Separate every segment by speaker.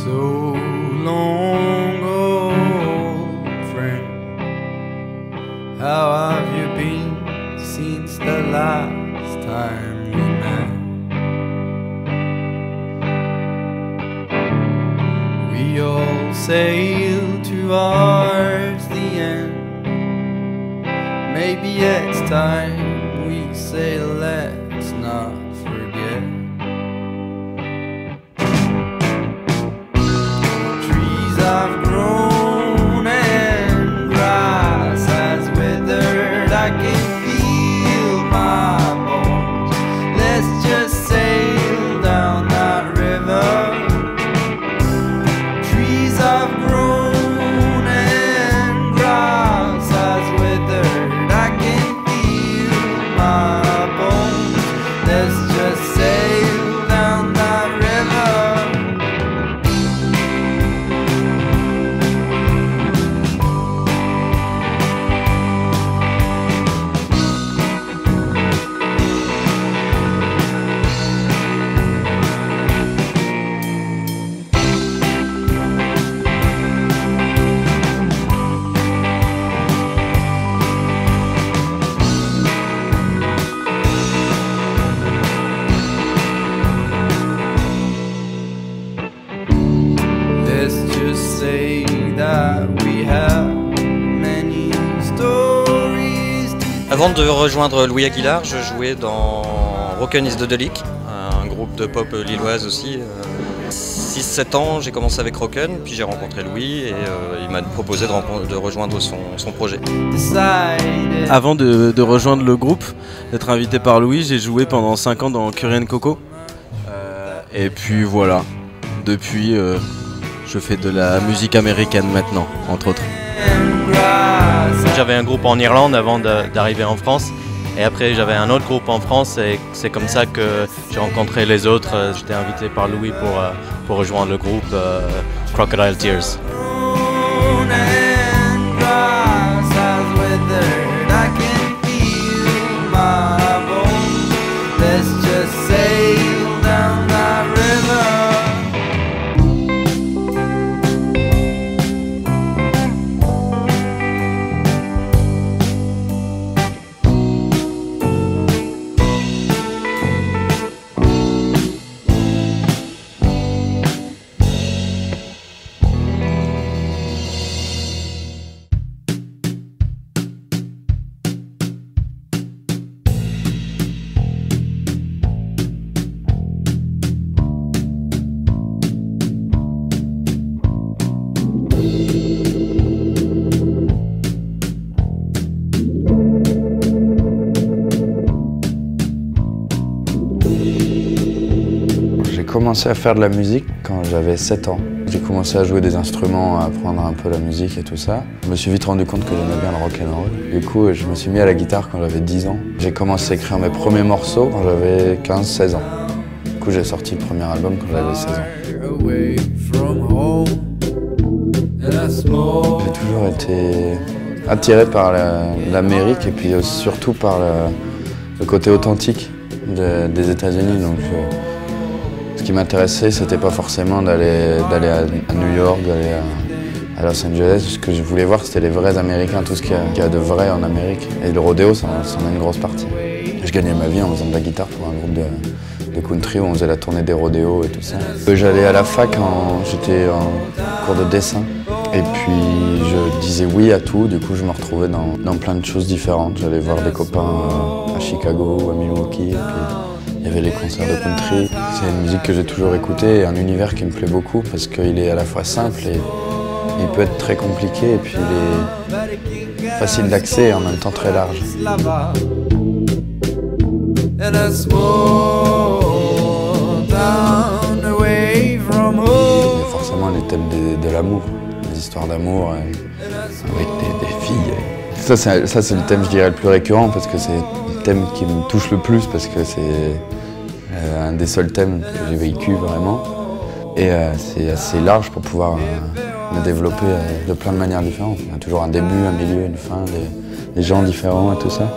Speaker 1: So long, old friend, how have you been since the last time we met? We all sail towards the end. Maybe it's time we say let's not forget. I've grown and grass has withered. I can feel my bones. Let's just sail down that river. Trees have grown and grass has withered. I can feel my bones. Let's just sail down that river. Say that we have many stories.
Speaker 2: Avant de rejoindre Louis Aguilar, je jouais dans Rocken is the Delic, un groupe de pop lilloise aussi. 6-7 ans, j'ai commencé avec Rocken, puis j'ai rencontré Louis et il m'a proposé de rejoindre son projet.
Speaker 3: Avant de rejoindre le groupe, d'être invité par Louis, j'ai joué pendant 5 ans dans Curry & Coco. Et puis voilà, depuis je fais de la musique américaine maintenant, entre autres.
Speaker 4: J'avais un groupe en Irlande avant d'arriver en France. Et après j'avais un autre groupe en France et c'est comme ça que j'ai rencontré les autres. J'étais invité par Louis pour rejoindre le groupe Crocodile Tears.
Speaker 5: J'ai commencé à faire de la musique quand j'avais 7 ans. J'ai commencé à jouer des instruments, à apprendre un peu la musique et tout ça. Je me suis vite rendu compte que j'aimais bien le rock'n'roll. Du coup, je me suis mis à la guitare quand j'avais 10 ans. J'ai commencé à écrire mes premiers morceaux quand j'avais 15-16 ans. Du coup, j'ai sorti le premier album quand j'avais 16 ans. J'ai toujours été attiré par l'Amérique et puis surtout par le côté authentique des États-Unis. Donc, ce qui m'intéressait, c'était pas forcément d'aller à New York, d'aller à Los Angeles. Ce que je voulais voir, c'était les vrais Américains, tout ce qu'il y a de vrai en Amérique. Et le rodéo, ça en a une grosse partie. Je gagnais ma vie en faisant de la guitare pour un groupe de country où on faisait la tournée des rodéos et tout ça. J'allais à la fac, j'étais en cours de dessin. Et puis je disais oui à tout, du coup je me retrouvais dans plein de choses différentes. J'allais voir des copains à Chicago ou à Milwaukee. Et puis, il y avait les concerts de country. C'est une musique que j'ai toujours écoutée et un univers qui me plaît beaucoup parce qu'il est à la fois simple et il peut être très compliqué et puis il est facile d'accès et en même temps très large.
Speaker 1: In a small town.
Speaker 5: histoires d'amour avec des filles. Ça c'est le thème, je dirais, le plus récurrent parce que c'est le thème qui me touche le plus parce que c'est un des seuls thèmes que j'ai vécu vraiment. Et c'est assez large pour pouvoir me développer de plein de manières différentes. Il y a toujours un début, un milieu, une fin, des gens différents et tout ça.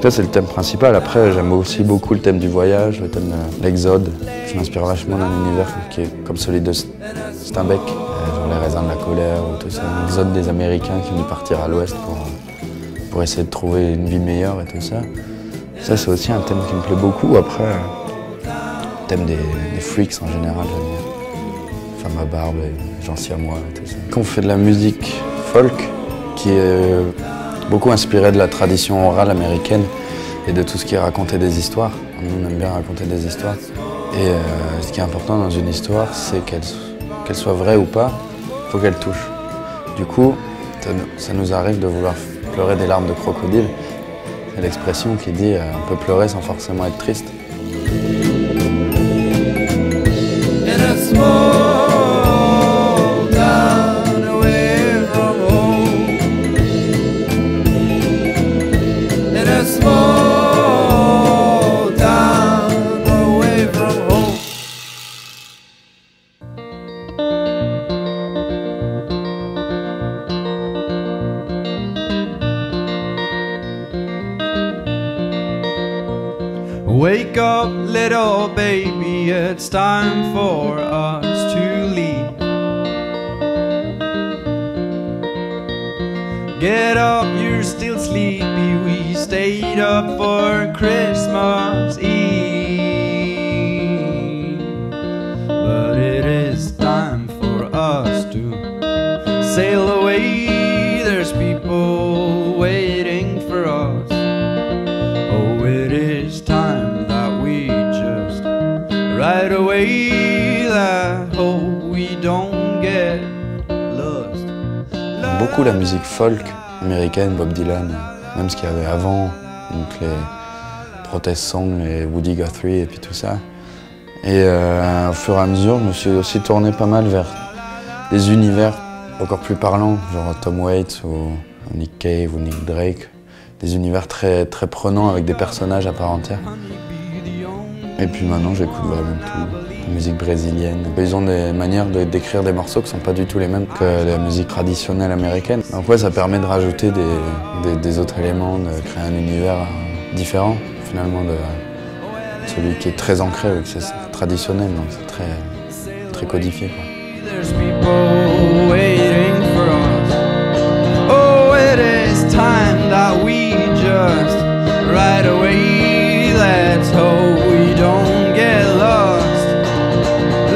Speaker 5: Ça c'est le thème principal. Après j'aime aussi beaucoup le thème du voyage, le thème de l'exode. Je m'inspire vachement d'un univers qui est comme celui de Steinbeck, genre les raisins de la colère ou tout ça. L'exode des Américains qui ont dû partir à l'ouest pour essayer de trouver une vie meilleure et tout ça. Ça c'est aussi un thème qui me plaît beaucoup. Après, le thème des freaks en général, j'aime bien. Femme à barbe, et Jean Siamois et tout ça. Quand on fait de la musique folk qui est beaucoup inspirée de la tradition orale américaine et de tout ce qui est raconter des histoires. On aime bien raconter des histoires. Et ce qui est important dans une histoire, c'est qu'elle soit vraie ou pas, il faut qu'elle touche. Du coup, ça nous arrive de vouloir pleurer des larmes de crocodile. C'est l'expression qui dit on peut pleurer sans forcément être triste.
Speaker 1: Wake up, little baby, it's time for us to leave. Get up, you're still sleepy, we stayed up for Christmas Eve. But it is time for us to sail away, there's people waiting for us. Oh, it is time that we just ride away, that hope we don't get lost.
Speaker 5: Beaucoup la musique folk américaine, Bob Dylan, même ce qu'il y avait avant, donc les Protest Songs, les Woody Guthrie et puis tout ça. Et au fur et à mesure, je me suis aussi tourné pas mal vers des univers encore plus parlants, genre Tom Waits ou Nick Cave ou Nick Drake. Des univers très, très prenants avec des personnages à part entière. Et puis maintenant j'écoute vraiment tout, la musique brésilienne. Ils ont des manières d'écrire des morceaux qui ne sont pas du tout les mêmes que la musique traditionnelle américaine. Donc ouais, ça permet de rajouter des autres éléments, de créer un univers différent finalement de celui qui est très ancré, vu que c'est traditionnel, donc c'est très codifié, quoi.
Speaker 1: Just right away, let's hope we don't get lost.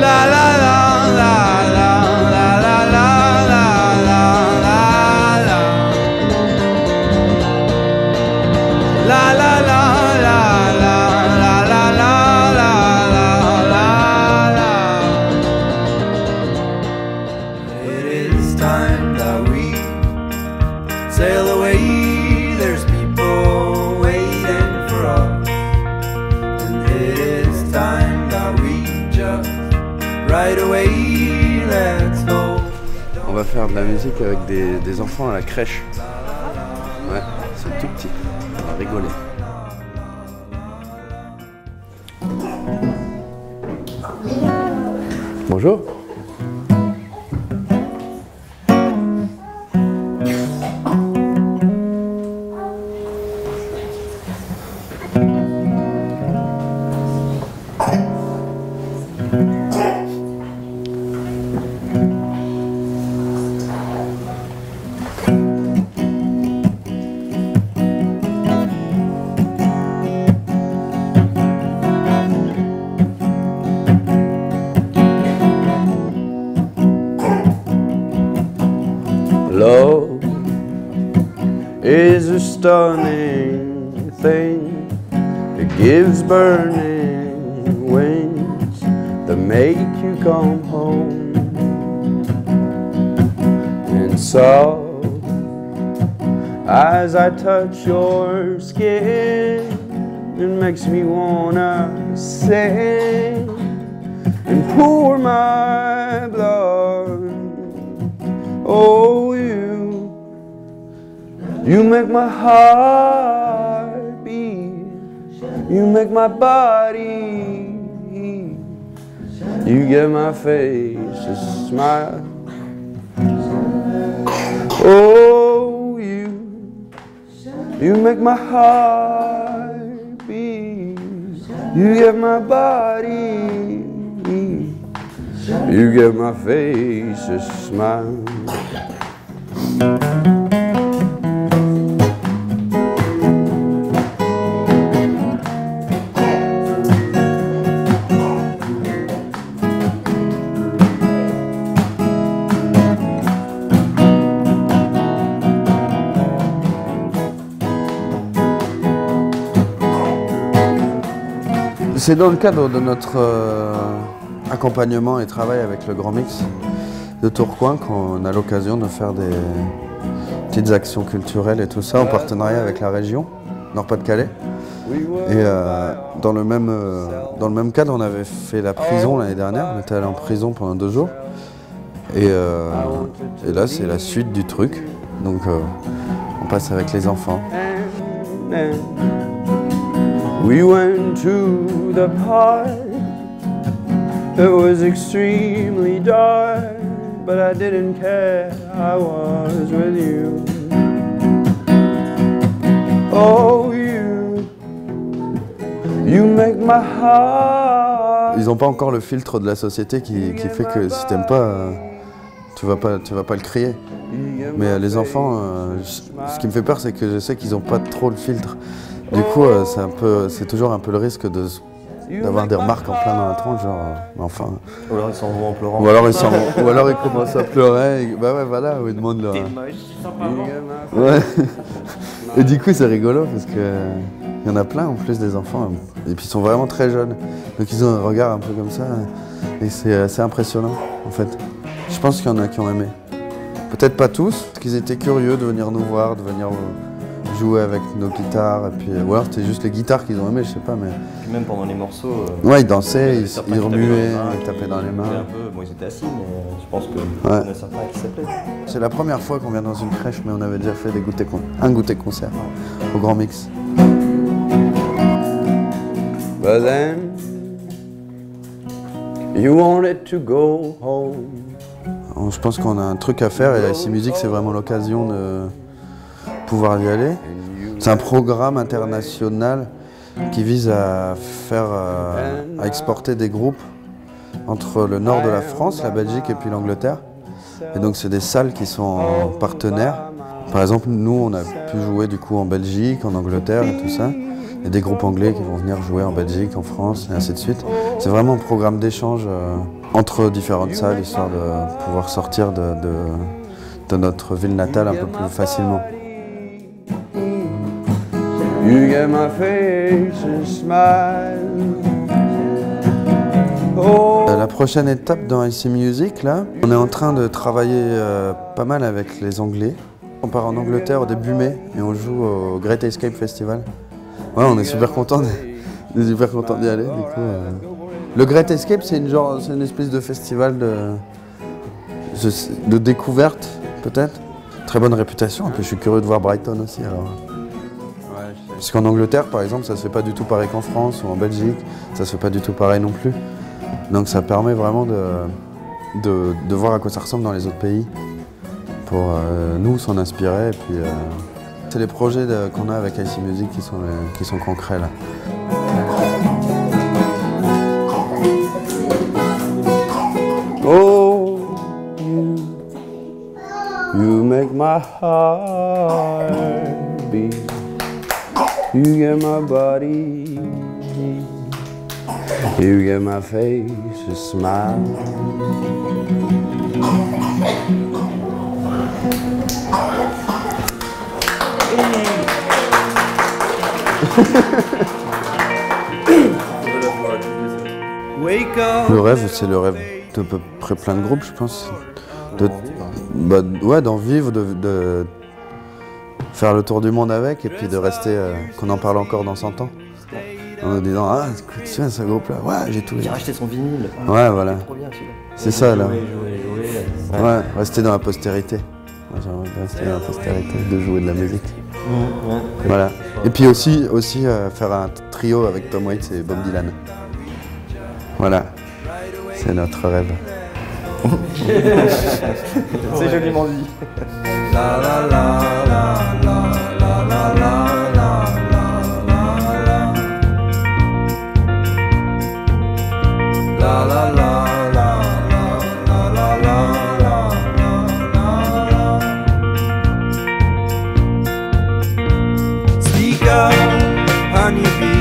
Speaker 1: La la la la la la la la la la la la la la la la la la la la. It is time that we sail away. There's people waiting for us, and it is time that we just ride away, let's go.
Speaker 5: On va faire de la musique avec des enfants à la crèche. Ouais, c'est tout petit, on va rigoler. Bonjour. Love is a stunning thing. It gives burning wings that make you come home. And so, as I touch your skin, it makes me wanna sing and pour my blood
Speaker 1: Oh, you make my heart beat. You make my body. You give my face a smile. Oh, you make my heart beat. You give my body. You give my face a smile. C'est dans le cadre de notre accompagnement et travail avec le Grand Mix de Tourcoing qu'on a l'occasion de faire des petites actions culturelles et tout ça en partenariat avec la région Nord-Pas-de-Calais. Et dans le même cadre, on avait fait la prison l'année dernière. On était allé en prison pendant 2 jours. Et là, c'est la suite du truc. Donc, on passe avec les enfants. We went to the park. It was extremely dark, but I didn't care. I was with you. Oh, you make my heart. Ils n'ont pas encore le filtre de la société qui fait que si t'aimes pas, tu vas pas le crier. Mais les enfants, ce qui me fait peur, c'est que je sais qu'ils n'ont pas trop le filtre. Du coup, c'est toujours un peu le risque d'avoir des remarques en plein dans la tronche, genre, enfin.
Speaker 2: Ou alors ils s'en vont en pleurant.
Speaker 1: Ou alors ils commencent à pleurer. Bah ouais, voilà, ou ils demandent leur. Ouais. Et du coup, c'est rigolo parce que il y en a plein en plus des enfants, et puis ils sont vraiment très jeunes, donc ils ont un regard un peu comme ça, et c'est assez impressionnant en fait. Je pense qu'il y en a qui ont aimé. Peut-être pas tous, parce qu'ils étaient curieux de venir nous voir, de venir jouer avec nos guitares, et puis, ou alors c'était juste les guitares qu'ils ont aimé, je sais pas, mais...
Speaker 2: Puis même pendant les morceaux...
Speaker 1: ouais, ils dansaient, ils remuaient, ils tapaient dans les mains.
Speaker 2: Bon, ils étaient assis, mais je pense qu'il y en a certains qui s'appelaient.
Speaker 1: C'est la première fois qu'on vient dans une crèche, mais on avait déjà fait un goûter-concert au Grand Mix. But then, you wanted to go home. Je pense qu'on a un truc à faire, et IC Music, c'est vraiment l'occasion de pouvoir y aller. C'est un programme international qui vise à à exporter des groupes entre le nord de la France, la Belgique et puis l'Angleterre. Et donc c'est des salles qui sont partenaires. Par exemple, nous on a pu jouer du coup en Belgique, en Angleterre et tout ça. Il y a des groupes anglais qui vont venir jouer en Belgique, en France et ainsi de suite. C'est vraiment un programme d'échange entre différentes salles, histoire de pouvoir sortir de notre ville natale un peu plus facilement. You get my face a smile. Oh. La prochaine étape dans IC Music, là, on est en train de travailler pas mal avec les Anglais. On part en Angleterre au début mai et on joue au Great Escape Festival. Ouais, on est super contents d'y aller. Du coup, le Great Escape, c'est une espèce de festival de découverte, peut-être. Très bonne réputation. Et puis je suis curieux de voir Brighton aussi. Alors. Parce qu'en Angleterre, par exemple, ça se fait pas du tout pareil qu'en France ou en Belgique. Ça se fait pas du tout pareil non plus. Donc ça permet vraiment de voir à quoi ça ressemble dans les autres pays pour nous s'en inspirer. Et puis c'est les projets qu'on a avec IC Music qui sont concrets là. Oh, you make my heart beat. You get my body, you get my face a smile. Le rêve, c'est le rêve de peu près plein de groupes, je pense. D'en vivre, de faire le tour du monde avec et puis de rester, qu'on en parle encore dans 100 ans. En nous disant, ah, écoute, tu vois ce groupe-là, ouais, j'ai tout.
Speaker 2: J'ai racheté son vinyle.
Speaker 1: Ouais, voilà.
Speaker 2: Trop bien celui-là.
Speaker 1: C'est ça, là.
Speaker 2: Jouer.
Speaker 6: Ouais, rester dans la postérité. Moi, j'aimerais bien rester dans la postérité, de jouer de la musique.
Speaker 7: Ouais.
Speaker 6: Voilà. Et puis aussi faire un trio avec Tom Waits et Bob Dylan. Voilà. C'est notre rêve.
Speaker 7: C'est joliment dit.
Speaker 1: La la la la la la la la la la la la. Speak up, honey bee.